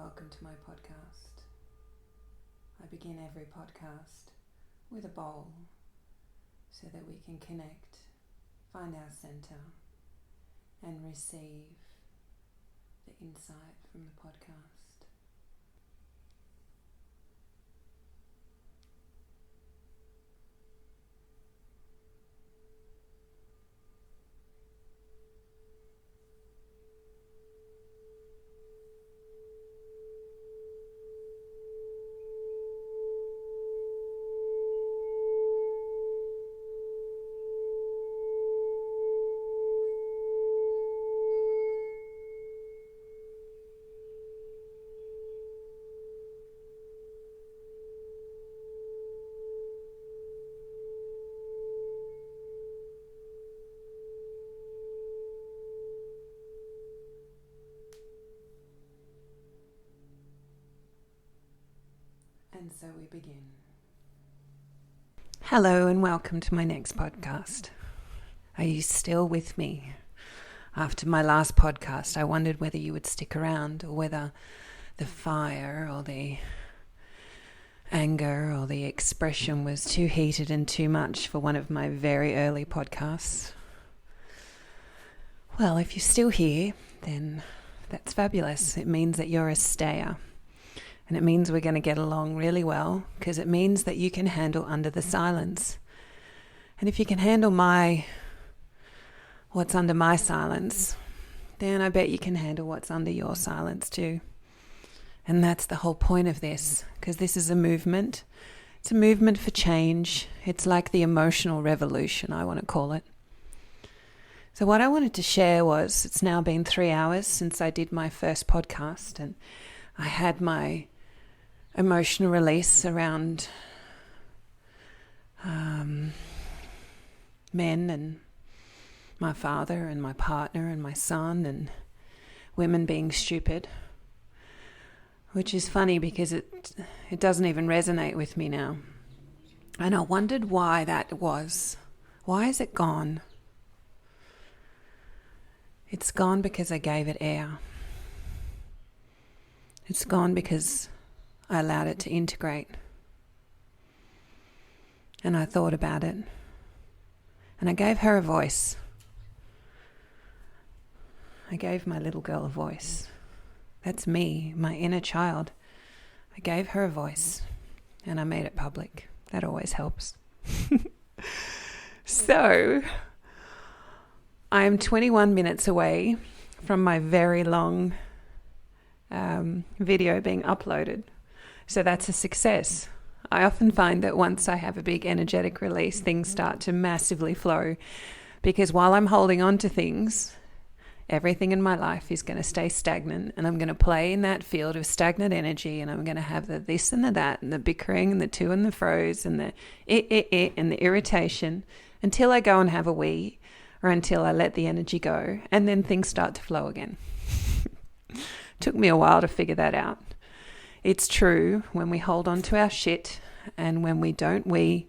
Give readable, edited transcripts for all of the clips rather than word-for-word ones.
welcome to my podcast. I begin every podcast with a bowl so that we can connect, find our center, and receive the insight from the podcast. And so we begin. Hello and welcome to my next podcast. Are you still with me? After my last podcast, I wondered whether you would stick around or whether the fire or the anger or the expression was too heated and too much for one of my very early podcasts. Well, if you're still here, then that's fabulous. It means that you're a stayer. And it means we're going to get along really well because it means that you can handle under the silence. And if you can handle what's under my silence, then I bet you can handle what's under your silence too. And that's the whole point of this, because this is a movement. It's a movement for change. It's like the emotional revolution, I want to call it. So what I wanted to share was, it's now been 3 hours since I did my first podcast, and I had my emotional release around men and my father and my partner and my son and women being stupid, which is funny because it doesn't even resonate with me now. And I wondered why that was. Why is it gone? It's gone because I gave it air. It's gone because I allowed it to integrate. And I thought about it. And I gave her a voice. I gave my little girl a voice. That's me, my inner child. I gave her a voice and I made it public. That always helps. So, I am 21 minutes away from my very long video being uploaded. So that's a success. I often find that once I have a big energetic release, things start to massively flow, because while I'm holding on to things, everything in my life is going to stay stagnant, and I'm going to play in that field of stagnant energy, and I'm going to have the this and the that and the bickering and the to and the fro's and the it and the irritation until I go and have a wee, or until I let the energy go, and then things start to flow again. Took me a while to figure that out. It's true, when we hold on to our shit and when we don't we're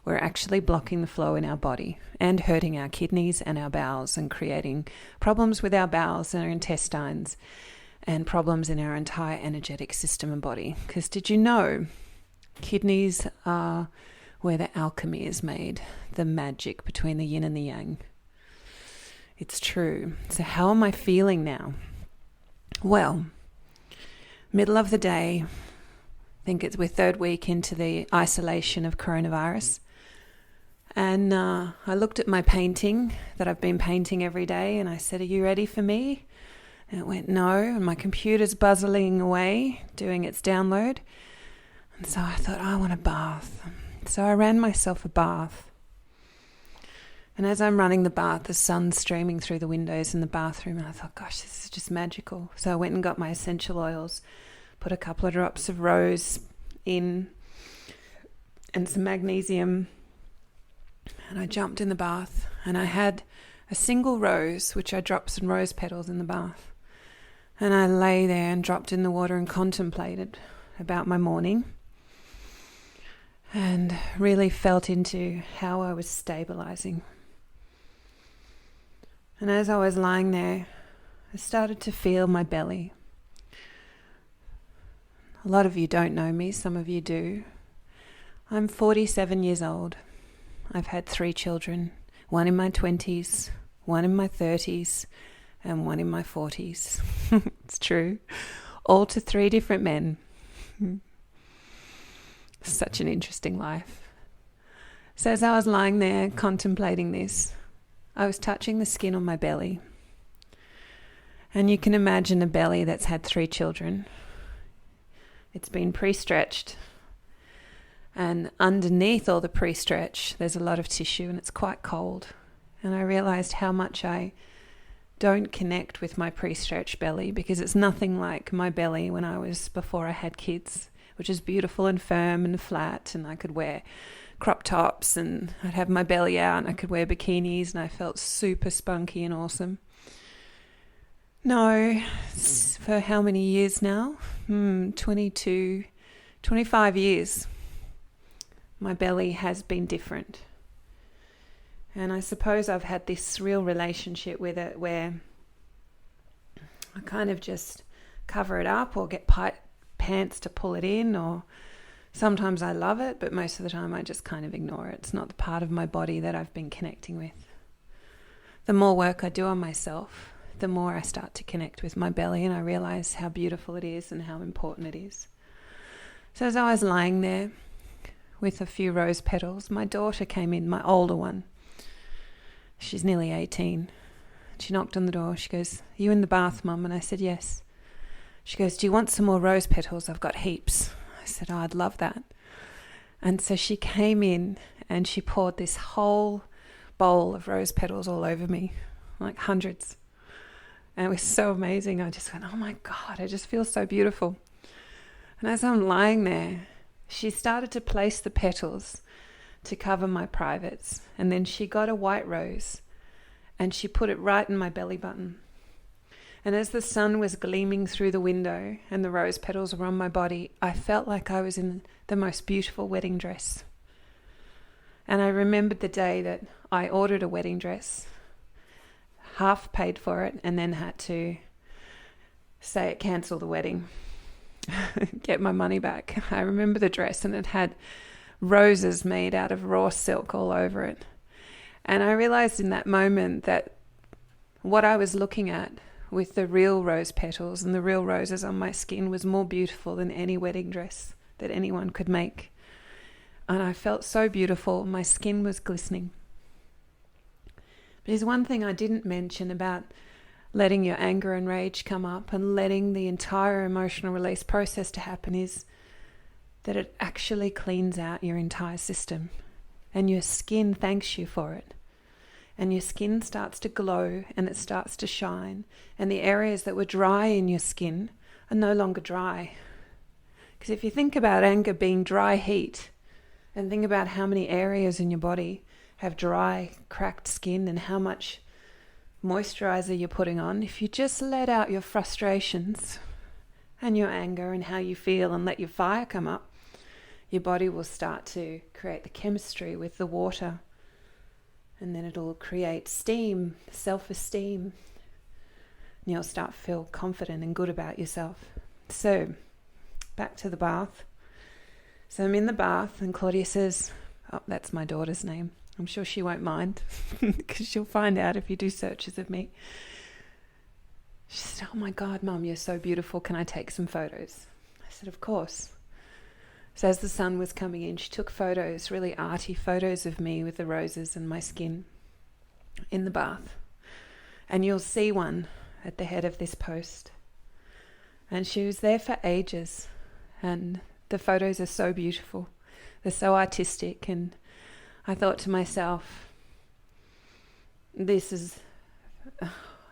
actually blocking the flow in our body and hurting our kidneys and our bowels and creating problems with our bowels and our intestines and problems in our entire energetic system and body. Because did you know kidneys are where the alchemy is made, the magic between the yin and the yang? It's true. So how am I feeling now? Well, middle of the day, I think we're third week into the isolation of coronavirus. And I looked at my painting that I've been painting every day and I said, "Are you ready for me?" And it went, "No." And my computer's buzzing away, doing its download. And so I thought, I want a bath. So I ran myself a bath. And as I'm running the bath, the sun's streaming through the windows in the bathroom. And I thought, gosh, this is just magical. So I went and got my essential oils, put a couple of drops of rose in and some magnesium. And I jumped in the bath and I had a single rose, which I dropped some rose petals in the bath. And I lay there and dropped in the water and contemplated about my morning. And really felt into how I was stabilizing. And as I was lying there, I started to feel my belly. A lot of you don't know me, some of you do. I'm 47 years old. I've had 3 children, one in my 20s, one in my 30s, and one in my 40s. It's true. All to 3 different men. Such an interesting life. So as I was lying there contemplating this, I was touching the skin on my belly. And you can imagine a belly that's had 3 children. It's been pre-stretched. And underneath all the pre-stretch, there's a lot of tissue and it's quite cold. And I realized how much I don't connect with my pre-stretched belly, because it's nothing like my belly when I was before I had kids, which is beautiful and firm and flat, and I could wear crop tops and I'd have my belly out and I could wear bikinis and I felt super spunky and awesome. No, for how many years now? 22, 25 years. My belly has been different. And I suppose I've had this real relationship with it where I kind of just cover it up or get pants to pull it in, or sometimes I love it, but most of the time I just kind of ignore it. It's not the part of my body that I've been connecting with. The more work I do on myself, the more I start to connect with my belly, and I realize how beautiful it is and how important it is. So as I was lying there with a few rose petals, my daughter came in, my older one. She's nearly 18. She knocked on the door. She goes, "Are you in the bath, Mum?" And I said, "Yes." She goes, "Do you want some more rose petals? I've got heaps." I said, "Oh, I'd love that." And so she came in and she poured this whole bowl of rose petals all over me, like hundreds. And it was so amazing. I just went, oh my God, I just feel so beautiful. And as I'm lying there, she started to place the petals to cover my privates. And then she got a white rose and she put it right in my belly button. And as the sun was gleaming through the window and the rose petals were on my body, I felt like I was in the most beautiful wedding dress. And I remembered the day that I ordered a wedding dress, half paid for it, and then had to cancel the wedding, get my money back. I remember the dress, and it had roses made out of raw silk all over it. And I realized in that moment that what I was looking at with the real rose petals and the real roses on my skin was more beautiful than any wedding dress that anyone could make. And I felt so beautiful. My skin was glistening. But there's one thing I didn't mention about letting your anger and rage come up and letting the entire emotional release process to happen is that it actually cleans out your entire system, and your skin thanks you for it. And your skin starts to glow and it starts to shine, and the areas that were dry in your skin are no longer dry. Because if you think about anger being dry heat, and think about how many areas in your body have dry, cracked skin and how much moisturizer you're putting on, if you just let out your frustrations and your anger and how you feel and let your fire come up, your body will start to create the chemistry with the water, and then it'll create steam, self-esteem, and you'll start to feel confident and good about yourself. So, back to the bath. So I'm in the bath and Claudia says, oh, that's my daughter's name. I'm sure she won't mind because she'll find out if you do searches of me. She said, oh my God, Mum, you're so beautiful. Can I take some photos? I said, of course. So as the sun was coming in, she took photos, really arty photos of me with the roses and my skin in the bath. And you'll see one at the head of this post. And she was there for ages. And the photos are so beautiful. They're so artistic. And I thought to myself, this is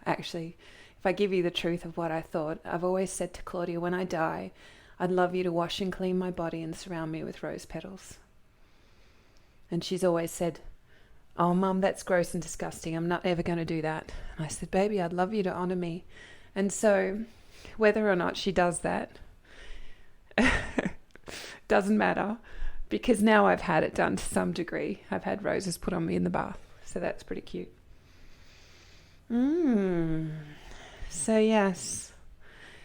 actually, if I give you the truth of what I thought, I've always said to Claudia, when I die, I'd love you to wash and clean my body and surround me with rose petals. And she's always said, oh, Mum, that's gross and disgusting. I'm not ever going to do that. And I said, baby, I'd love you to honor me. And so whether or not she does that doesn't matter, because now I've had it done to some degree. I've had roses put on me in the bath. So that's pretty cute. So yes,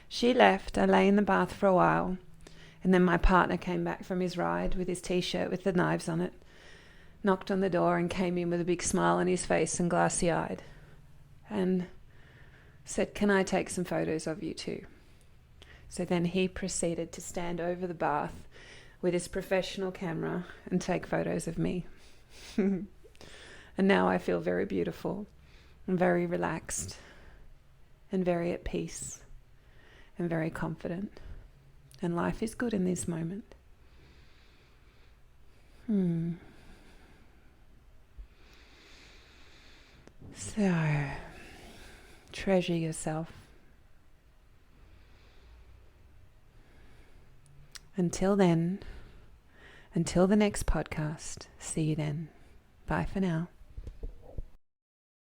she left. I lay in the bath for a while. And then my partner came back from his ride with his t-shirt with the knives on it, knocked on the door and came in with a big smile on his face and glassy-eyed and said, "Can I take some photos of you too?" So then he proceeded to stand over the bath with his professional camera and take photos of me. And now I feel very beautiful and very relaxed and very at peace and very confident. And life is good in this moment. So, treasure yourself. Until then, until the next podcast, see you then. Bye for now.